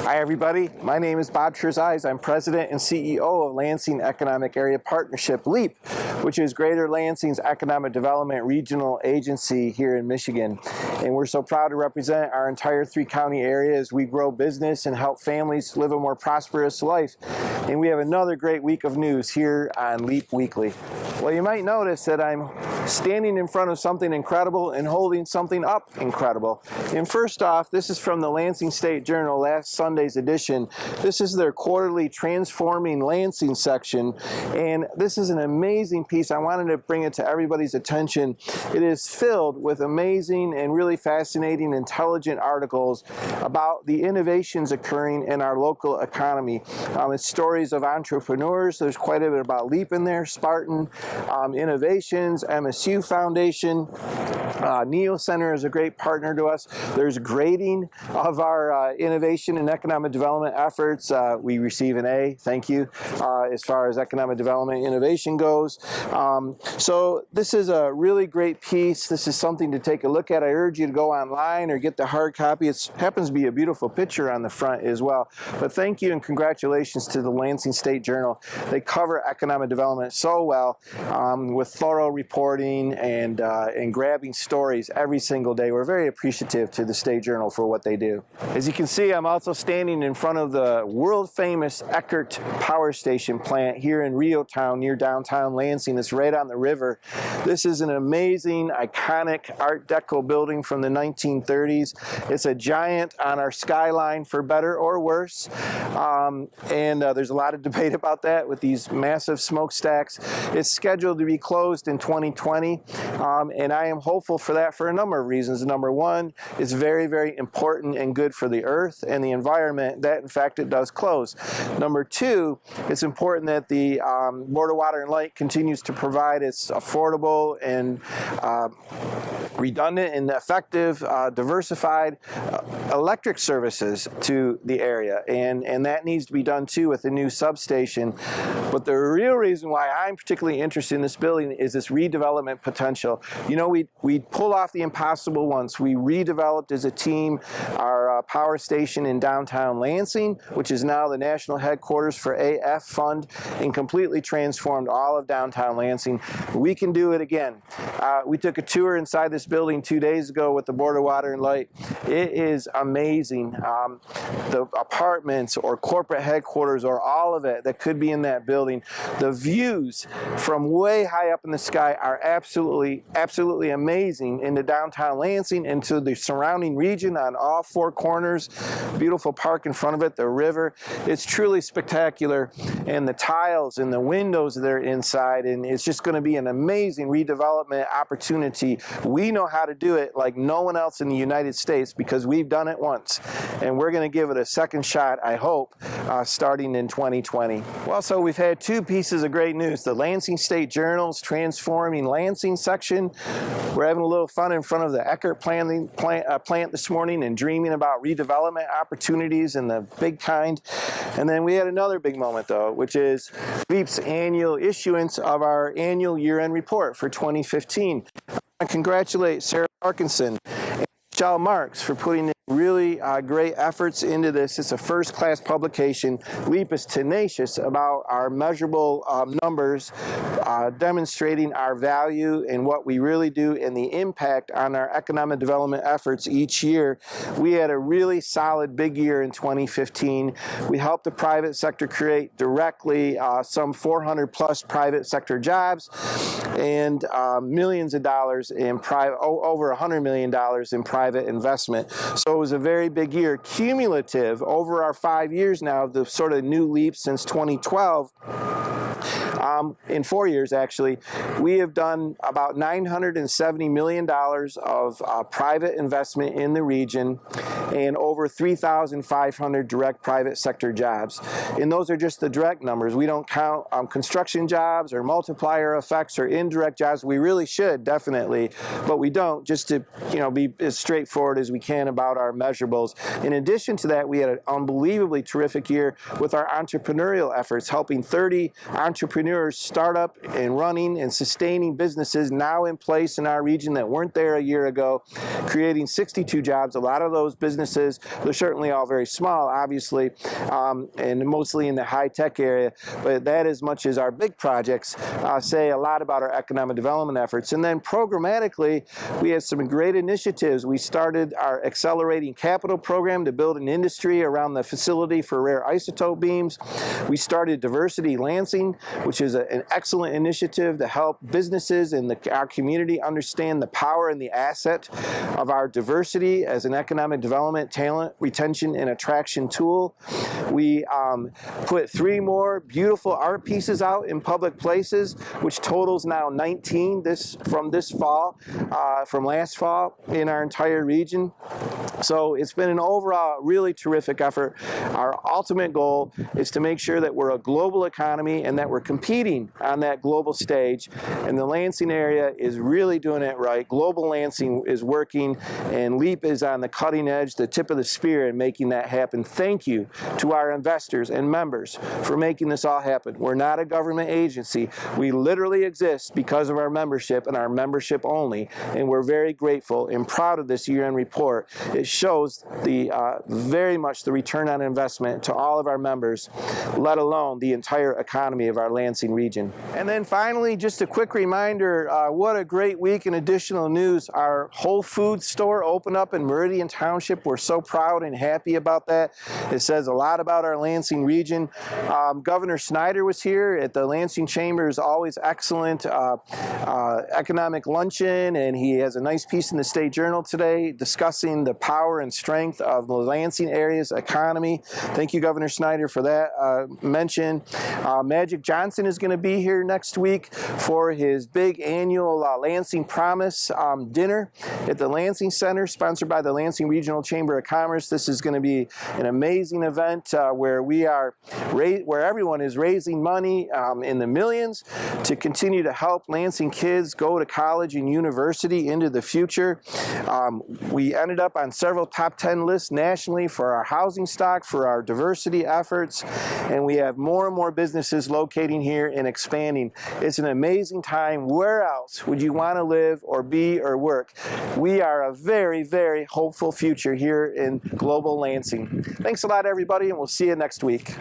Hi everybody, my name is Bob Terzais. I'm President and CEO of Lansing Economic Area Partnership, LEAP, which is Greater Lansing's Economic Development Regional Agency here in Michigan. And we're so proud to represent our entire three-county area as we grow business and help families live a more prosperous life. And we have another great week of news here on LEAP Weekly. Well, you might notice that I'm standing in front of something incredible and holding something up incredible. And first off, this is from the Lansing State Journal, last Sunday's edition. This is their quarterly Transforming Lansing section, and this is an amazing piece. I wanted to bring it to everybody's attention. It is filled with amazing and really fascinating, intelligent articles about the innovations occurring in our local economy. It's stories of entrepreneurs. There's quite a bit about LEAP in there, Spartan Innovations, MSU Foundation. NEO Center is a great partner to us. There's grading of our innovation and economic development efforts. We receive an A, thank you, as far as economic development innovation goes. So this is a really great piece. This is something to take a look at. I urge you to go online or get the hard copy. It happens to be a beautiful picture on the front as well. But thank you and congratulations to the Lansing State Journal. They cover economic development so well with thorough reporting and grabbing stories every single day. We're very appreciative to the State Journal for what they do. As you can see, I'm also standing in front of the world-famous Eckert Power Station plant here in Rio Town near downtown Lansing. It's right on the river. This is an amazing, iconic Art Deco building from the 1930s. It's a giant on our skyline, for better or worse. There's a lot of debate about that with these massive smokestacks. It's scheduled to be closed in 2020, and I am hopeful for that for a number of reasons. Number one, it's very, very important and good for the earth and the environment that, in fact, it does close. Number two, it's important that the Board of Water and Light continues to provide its affordable and redundant and effective, diversified electric services to the area. And that needs to be done too with the new substation. But the real reason why I'm particularly interested in this building is this redevelopment potential. You know, we pulled off the impossible once. We redeveloped as a team our power station in downtown Lansing, which is now the national headquarters for AF Fund, and completely transformed all of downtown Lansing. We can do it again. We took a tour inside this building 2 days ago with the Board of Water and Light. It is amazing. The apartments or corporate headquarters or all of it that could be in that building, the views from way high up in the sky are absolutely, absolutely amazing into downtown Lansing and to the surrounding region on all four corners. Beautiful park in front of it, the river. It's truly spectacular, and the tiles and the windows that are inside, and it's just going to be an amazing redevelopment opportunity. We know how to do it like no one else in the United States because we've done it once, and we're going to give it a second shot, I hope, starting in 2020. Well, so we've had two pieces of great news. The Lansing State Journal's Transforming Lansing section. We're having a little fun in front of the Eckert plant this morning and dreaming about redevelopment opportunities and the big kind. And then we had another big moment, though, which is LEAP's annual issuance of our annual year-end report for 2015. I congratulate Sarah Parkinson and Michelle Marks for putting in really great efforts into this. It's a first-class publication. LEAP is tenacious about our measurable numbers, demonstrating our value and what we really do and the impact on our economic development efforts each year. We had a really solid big year in 2015. We helped the private sector create directly some 400 plus private sector jobs and millions of dollars in private, over $100 million in private investment. So it was a very big year. Cumulative over our 5 years now, the sort of new LEAP since 2012, in 4 years actually, we have done about $970 million of private investment in the region and over 3,500 direct private sector jobs. And those are just the direct numbers. We don't count construction jobs or multiplier effects or indirect jobs. We really should, definitely, but we don't, just to be as straightforward as we can about our measurables. In addition to that, we had an unbelievably terrific year with our entrepreneurial efforts, helping 30 entrepreneurial entrepreneurs start up and running and sustaining businesses now in place in our region that weren't there a year ago, creating 62 jobs. A lot of those businesses, they're certainly all very small, obviously, and mostly in the high-tech area, but that, as much as our big projects, say a lot about our economic development efforts. And then programmatically, we have some great initiatives. We started our Accelerating Capital program to build an industry around the facility for rare isotope beams. We started Diversity Lansing, which is an excellent initiative to help businesses and our community understand the power and the asset of our diversity as an economic development, talent retention, and attraction tool. We put 3 more beautiful art pieces out in public places, which totals now 19 from this fall, from last fall in our entire region. So it's been an overall really terrific effort. Our ultimate goal is to make sure that we're a global economy and that we're competing on that global stage. And the Lansing area is really doing it right. Global Lansing is working, and LEAP is on the cutting edge, the tip of the spear, in making that happen. Thank you to our investors and members for making this all happen. We're not a government agency. We literally exist because of our membership and our membership only, and we're very grateful and proud of this year-end report. It shows very much the return on investment to all of our members, let alone the entire economy of our Lansing region. And then finally, just a quick reminder, what a great week in additional news. Our Whole Foods store opened up in Meridian Township. We're so proud and happy about that. It says a lot about our Lansing region. Governor Snyder was here at the Lansing Chamber's always excellent economic luncheon, and he has a nice piece in the State Journal today discussing the power and strength of the Lansing area's economy. Thank you, Governor Snyder, for that mention. Magic Johnson is going to be here next week for his big annual Lansing Promise dinner at the Lansing Center, sponsored by the Lansing Regional Chamber of Commerce. This is going to be an amazing event where everyone is raising money in the millions to continue to help Lansing kids go to college and university into the future. We ended up on several top 10 lists nationally for our housing stock, for our diversity efforts, and we have more and more businesses locating here and expanding. It's an amazing time. Where else would you want to live or be or work? We are a very, very hopeful future here in global Lansing. Thanks a lot, everybody, and we'll see you next week.